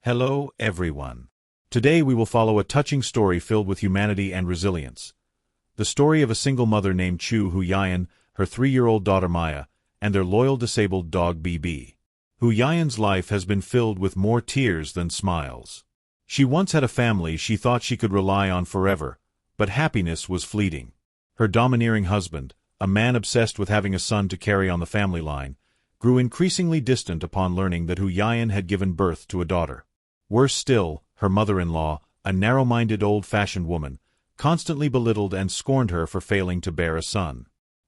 Hello, everyone. Today we will follow a touching story filled with humanity and resilience. The story of a single mother named Huyen, her 3-year-old daughter Maya, and their loyal disabled dog BB. Huyen's life has been filled with more tears than smiles. She once had a family she thought she could rely on forever, but happiness was fleeting. Her domineering husband, a man obsessed with having a son to carry on the family line, grew increasingly distant upon learning that Huyen had given birth to a daughter. Worse still, her mother-in-law, a narrow-minded old-fashioned woman, constantly belittled and scorned her for failing to bear a son.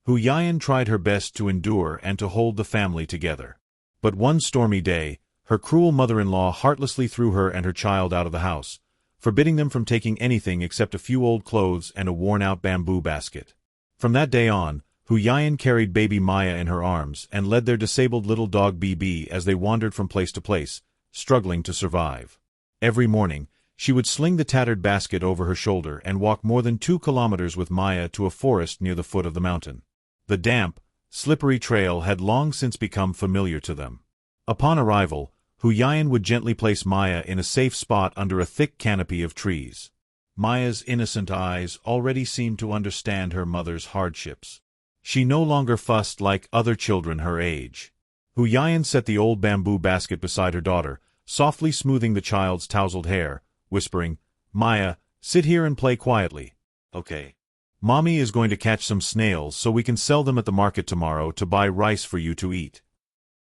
Huyen tried her best to endure and to hold the family together. But one stormy day, her cruel mother-in-law heartlessly threw her and her child out of the house, forbidding them from taking anything except a few old clothes and a worn-out bamboo basket. From that day on, Huyen carried baby Maya in her arms and led their disabled little dog BB as they wandered from place to place, struggling to survive. Every morning, she would sling the tattered basket over her shoulder and walk more than 2 kilometers with Maya to a forest near the foot of the mountain. The damp, slippery trail had long since become familiar to them. Upon arrival, Huyen would gently place Maya in a safe spot under a thick canopy of trees. Maya's innocent eyes already seemed to understand her mother's hardships. She no longer fussed like other children her age. Huyen set the old bamboo basket beside her daughter, softly smoothing the child's tousled hair, whispering, "Maya, sit here and play quietly. Okay. Mommy is going to catch some snails so we can sell them at the market tomorrow to buy rice for you to eat."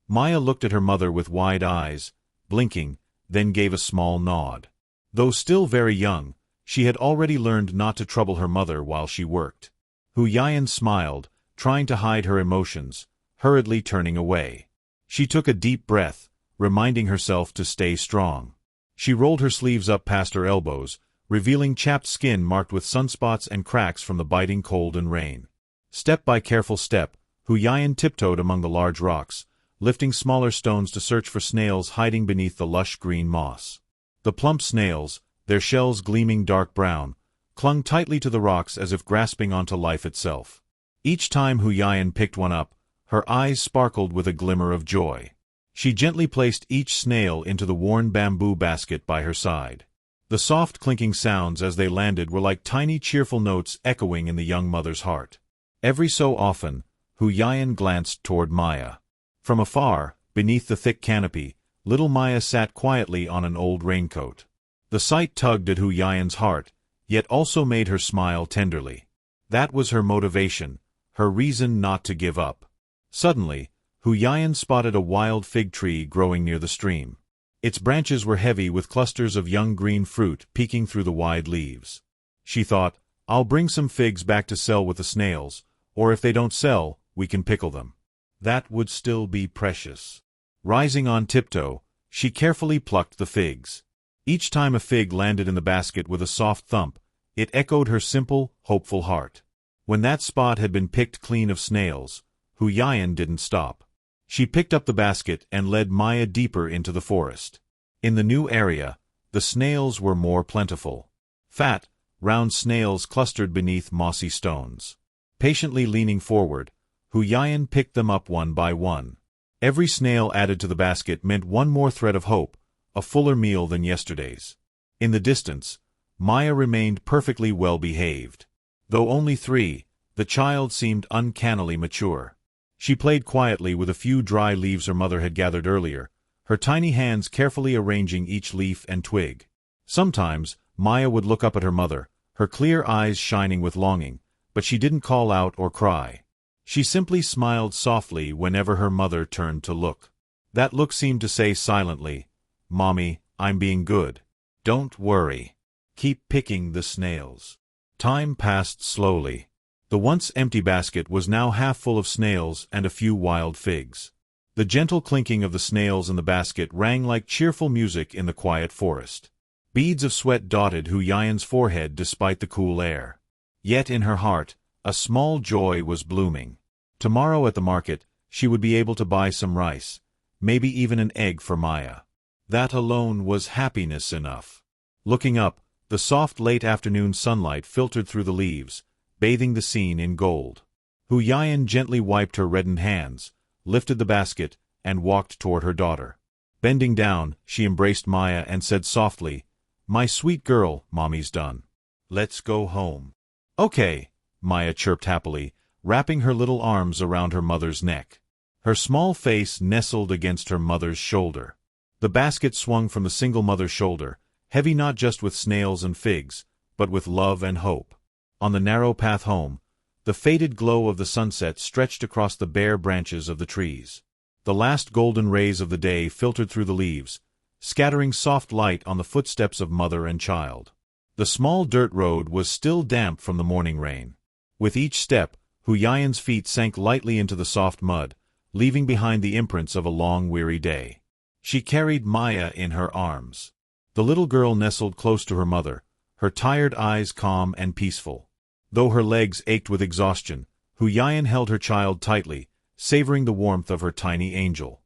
Maya looked at her mother with wide eyes, blinking, then gave a small nod. Though still very young, she had already learned not to trouble her mother while she worked. Huyen smiled, trying to hide her emotions, hurriedly turning away. She took a deep breath, reminding herself to stay strong. She rolled her sleeves up past her elbows, revealing chapped skin marked with sunspots and cracks from the biting cold and rain. Step by careful step, Huyen tiptoed among the large rocks, lifting smaller stones to search for snails hiding beneath the lush green moss. The plump snails, their shells gleaming dark brown, clung tightly to the rocks as if grasping onto life itself. Each time Huyen picked one up, her eyes sparkled with a glimmer of joy. She gently placed each snail into the worn bamboo basket by her side. The soft clinking sounds as they landed were like tiny cheerful notes echoing in the young mother's heart. Every so often, Huyen glanced toward Maya. From afar, beneath the thick canopy, little Maya sat quietly on an old raincoat. The sight tugged at Huyen's heart, yet also made her smile tenderly. That was her motivation, her reason not to give up. Suddenly, Huyen spotted a wild fig tree growing near the stream. Its branches were heavy with clusters of young green fruit peeking through the wide leaves. She thought, "I'll bring some figs back to sell with the snails, or if they don't sell, we can pickle them. That would still be precious." Rising on tiptoe, she carefully plucked the figs. Each time a fig landed in the basket with a soft thump, it echoed her simple, hopeful heart. When that spot had been picked clean of snails, Huyen didn't stop. She picked up the basket and led Maya deeper into the forest. In the new area, the snails were more plentiful. Fat, round snails clustered beneath mossy stones. Patiently leaning forward, Huyen picked them up one by one. Every snail added to the basket meant one more thread of hope, a fuller meal than yesterday's. In the distance, Maya remained perfectly well-behaved. Though only 3, the child seemed uncannily mature. She played quietly with a few dry leaves her mother had gathered earlier, her tiny hands carefully arranging each leaf and twig. Sometimes, Maya would look up at her mother, her clear eyes shining with longing, but she didn't call out or cry. She simply smiled softly whenever her mother turned to look. That look seemed to say silently, "Mommy, I'm being good. Don't worry. Keep picking the snails." Time passed slowly. The once empty basket was now half full of snails and a few wild figs. The gentle clinking of the snails in the basket rang like cheerful music in the quiet forest. Beads of sweat dotted Huyen's forehead despite the cool air. Yet in her heart, a small joy was blooming. Tomorrow at the market, she would be able to buy some rice, maybe even an egg for Maya. That alone was happiness enough. Looking up, the soft late afternoon sunlight filtered through the leaves, bathing the scene in gold. Huyen gently wiped her reddened hands, lifted the basket, and walked toward her daughter. Bending down, she embraced Maya and said softly, "My sweet girl, Mommy's done. Let's go home." "Okay," Maya chirped happily, wrapping her little arms around her mother's neck. Her small face nestled against her mother's shoulder. The basket swung from the single mother's shoulder, heavy not just with snails and figs, but with love and hope. On the narrow path home, the faded glow of the sunset stretched across the bare branches of the trees. The last golden rays of the day filtered through the leaves, scattering soft light on the footsteps of mother and child. The small dirt road was still damp from the morning rain. With each step, Huyen's feet sank lightly into the soft mud, leaving behind the imprints of a long, weary day. She carried Maya in her arms. The little girl nestled close to her mother, her tired eyes calm and peaceful. Though her legs ached with exhaustion, Huyen held her child tightly, savoring the warmth of her tiny angel.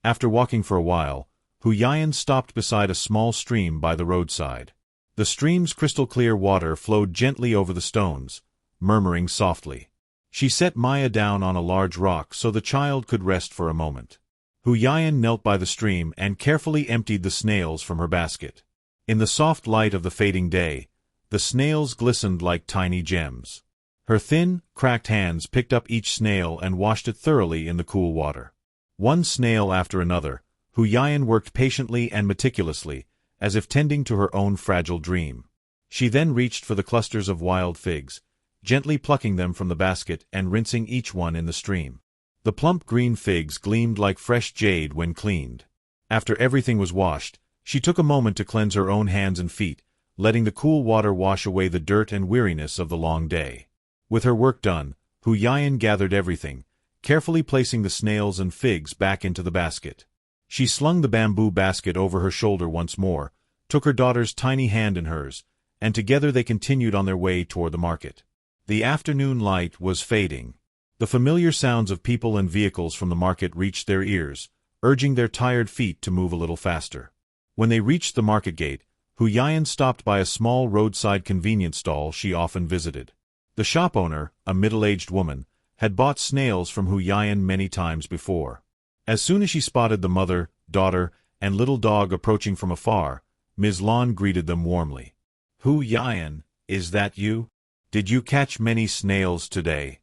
After walking for a while, Huyen stopped beside a small stream by the roadside. The stream's crystal-clear water flowed gently over the stones, murmuring softly. She set Maya down on a large rock so the child could rest for a moment. Huyen knelt by the stream and carefully emptied the snails from her basket. In the soft light of the fading day, the snails glistened like tiny gems. Her thin, cracked hands picked up each snail and washed it thoroughly in the cool water. One snail after another, Huyen worked patiently and meticulously, as if tending to her own fragile dream. She then reached for the clusters of wild figs, gently plucking them from the basket and rinsing each one in the stream. The plump green figs gleamed like fresh jade when cleaned. After everything was washed, she took a moment to cleanse her own hands and feet, letting the cool water wash away the dirt and weariness of the long day. With her work done, Huyen gathered everything, carefully placing the snails and figs back into the basket. She slung the bamboo basket over her shoulder once more, took her daughter's tiny hand in hers, and together they continued on their way toward the market. The afternoon light was fading. The familiar sounds of people and vehicles from the market reached their ears, urging their tired feet to move a little faster. When they reached the market gate, Huyen stopped by a small roadside convenience stall she often visited. The shop owner, a middle-aged woman, had bought snails from Huyen many times before. As soon as she spotted the mother, daughter, and little dog approaching from afar, Ms. Lon greeted them warmly. "Huyen, is that you? Did you catch many snails today?"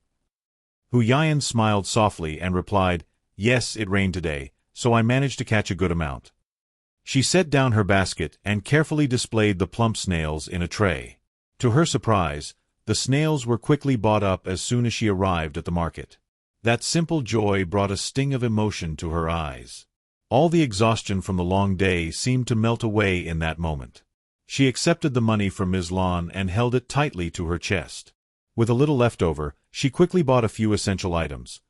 Huyen smiled softly and replied, "Yes, it rained today, so I managed to catch a good amount." She set down her basket and carefully displayed the plump snails in a tray. To her surprise, the snails were quickly bought up as soon as she arrived at the market. That simple joy brought a sting of emotion to her eyes. All the exhaustion from the long day seemed to melt away in that moment. She accepted the money from Ms. Lon and held it tightly to her chest. With a little left over, she quickly bought a few essential items.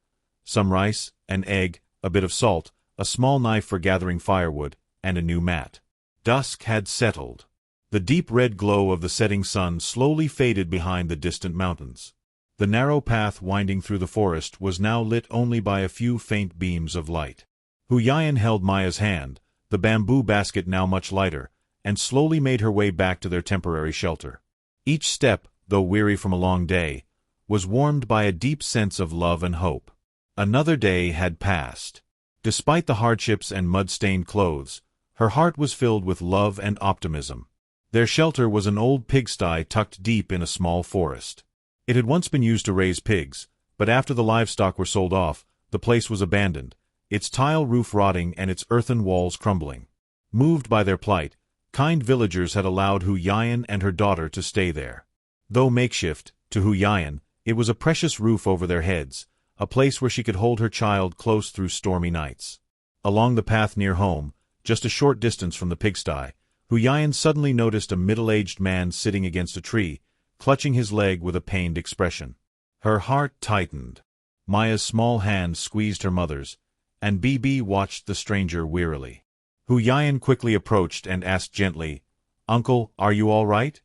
Some rice, an egg, a bit of salt, a small knife for gathering firewood, and a new mat. Dusk had settled. The deep red glow of the setting sun slowly faded behind the distant mountains. The narrow path winding through the forest was now lit only by a few faint beams of light. Huyen held Maya's hand, the bamboo basket now much lighter, and slowly made her way back to their temporary shelter. Each step, though weary from a long day, was warmed by a deep sense of love and hope. Another day had passed. Despite the hardships and mud-stained clothes, her heart was filled with love and optimism. Their shelter was an old pigsty tucked deep in a small forest. It had once been used to raise pigs, but after the livestock were sold off, the place was abandoned, its tile roof rotting and its earthen walls crumbling. Moved by their plight, kind villagers had allowed Huyen and her daughter to stay there. Though makeshift, to Huyen, it was a precious roof over their heads, a place where she could hold her child close through stormy nights. Along the path near home, just a short distance from the pigsty, Huyen suddenly noticed a middle-aged man sitting against a tree, clutching his leg with a pained expression. Her heart tightened. Maya's small hand squeezed her mother's, and Bibi watched the stranger wearily. Huyen quickly approached and asked gently, "Uncle, are you all right?"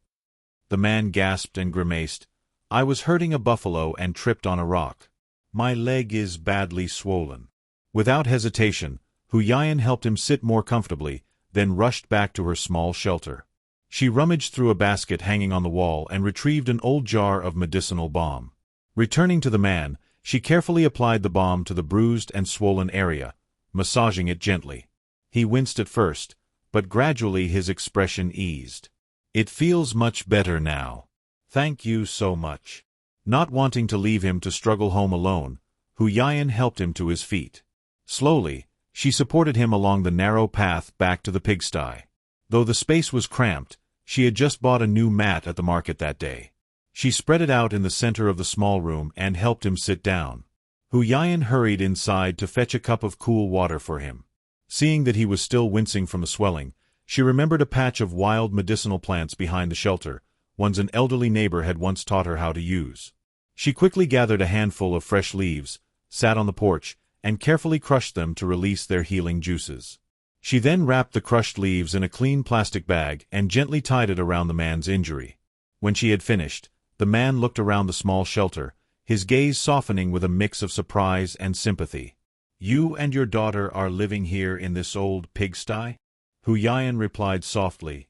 The man gasped and grimaced, "I was herding a buffalo and tripped on a rock. My leg is badly swollen." Without hesitation, Huyen helped him sit more comfortably, then rushed back to her small shelter. She rummaged through a basket hanging on the wall and retrieved an old jar of medicinal balm. Returning to the man, she carefully applied the balm to the bruised and swollen area, massaging it gently. He winced at first, but gradually his expression eased. "It feels much better now. Thank you so much." Not wanting to leave him to struggle home alone, Huyen helped him to his feet. Slowly, she supported him along the narrow path back to the pigsty. Though the space was cramped, she had just bought a new mat at the market that day. She spread it out in the center of the small room and helped him sit down. Huyen hurried inside to fetch a cup of cool water for him. Seeing that he was still wincing from the swelling, she remembered a patch of wild medicinal plants behind the shelter, ones an elderly neighbor had once taught her how to use. She quickly gathered a handful of fresh leaves, sat on the porch, and carefully crushed them to release their healing juices. She then wrapped the crushed leaves in a clean plastic bag and gently tied it around the man's injury. When she had finished, the man looked around the small shelter, his gaze softening with a mix of surprise and sympathy. "You and your daughter are living here in this old pigsty?" Huyen replied softly,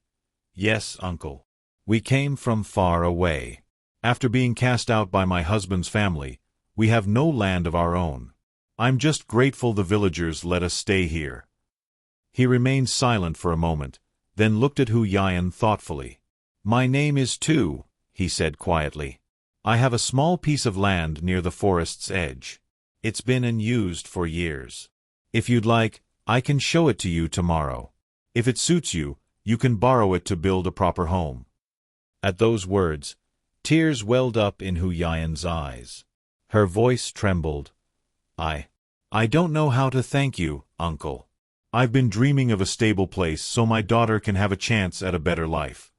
"Yes, uncle. We came from far away. After being cast out by my husband's family, we have no land of our own. I'm just grateful the villagers let us stay here." He remained silent for a moment, then looked at Huyen thoughtfully. "My name is Tieu," he said quietly. "I have a small piece of land near the forest's edge. It's been unused for years. If you'd like, I can show it to you tomorrow. If it suits you, you can borrow it to build a proper home." At those words, tears welled up in Huyen's eyes. Her voice trembled. I don't know how to thank you, uncle. I've been dreaming of a stable place so my daughter can have a chance at a better life."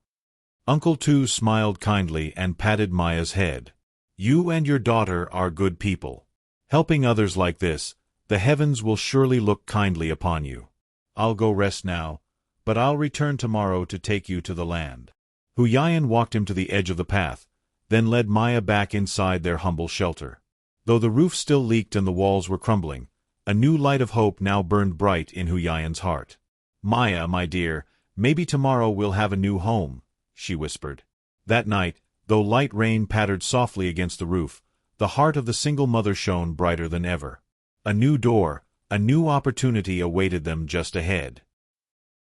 Uncle Tu smiled kindly and patted Maya's head. "You and your daughter are good people. Helping others like this, the heavens will surely look kindly upon you. I'll go rest now, but I'll return tomorrow to take you to the land." Huyen walked him to the edge of the path, then led Maya back inside their humble shelter. Though the roof still leaked and the walls were crumbling, a new light of hope now burned bright in Huyen's heart. "Maya, my dear, maybe tomorrow we'll have a new home," she whispered. That night, though light rain pattered softly against the roof, the heart of the single mother shone brighter than ever. A new door, a new opportunity awaited them just ahead.